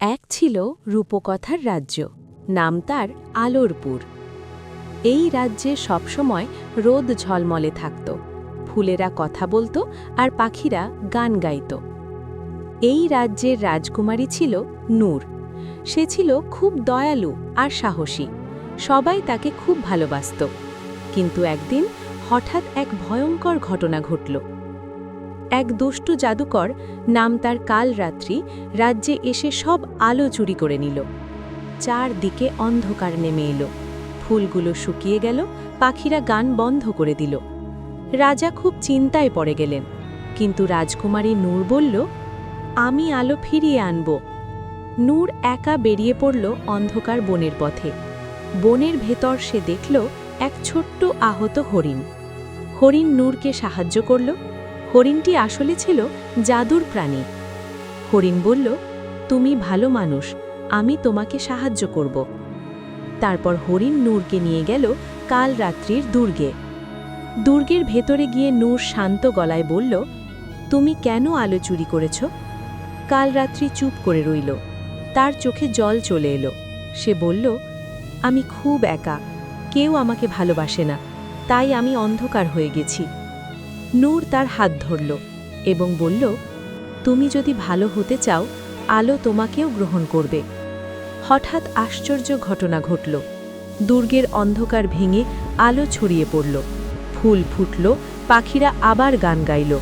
এক ছিল রূপকথার রাজ্য, নাম তার আলোরপুর। এই রাজ্যে সবসময় রোদ ঝলমলে থাকত, ফুলেরা কথা বলতো আর পাখিরা গান গাইত। এই রাজ্যের রাজকুমারী ছিল নূর। সে ছিল খুব দয়ালু আর সাহসী, সবাই তাকে খুব ভালোবাসত। কিন্তু একদিন হঠাৎ এক ভয়ঙ্কর ঘটনা ঘটল। এক দুষ্টু জাদুকর, নাম তার কালরাত্রি, রাজ্যে এসে সব আলো চুরি করে নিল। চারদিকে অন্ধকার নেমে এলো, ফুলগুলো শুকিয়ে গেল, পাখিরা গান বন্ধ করে দিল। রাজা খুব চিন্তায় পড়ে গেলেন, কিন্তু রাজকুমারী নূর বলল, আমি আলো ফিরিয়ে আনব। নূর একা বেরিয়ে পড়ল অন্ধকার বনের পথে। বনের ভেতর সে দেখল এক ছোট্ট আহত হরিণ। হরিণ নূরকে সাহায্য করল। হরিণটি আসলে ছিল জাদুর প্রাণী। হরিণ বলল, তুমি ভালো মানুষ, আমি তোমাকে সাহায্য করব। তারপর হরিণ নূরকে নিয়ে গেল কালরাত্রির দুর্গে। দুর্গের ভেতরে গিয়ে নূর শান্ত গলায় বলল, তুমি কেন আলো চুরি করেছ? কালরাত্রি চুপ করে রইল, তার চোখে জল চলে এলো। সে বলল, আমি খুব একা, কেউ আমাকে ভালোবাসে না, তাই আমি অন্ধকার হয়ে গেছি। নূর তার হাত ধরল এবং বলল, তুমি যদি ভালো হতে চাও, আলো তোমাকেও গ্রহণ করবে। হঠাৎ আশ্চর্য ঘটনা ঘটল। দুর্গের অন্ধকার ভেঙে আলো ছড়িয়ে পড়ল, ফুল ফুটল, পাখিরা আবার গান গাইল।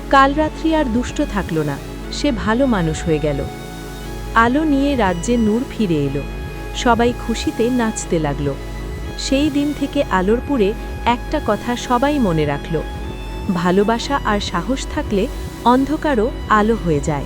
কালরাত্রি আর দুষ্ট থাকল না, সে ভালো মানুষ হয়ে গেল। আলো নিয়ে রাজ্যে নূর ফিরে এলো, সবাই খুশিতে নাচতে লাগল। সেই দিন থেকে আলোরপুরে একটা কথা সবাই মনে রাখল, ভালোবাসা আর সাহস থাকলে অন্ধকারও আলো হয়ে যায়।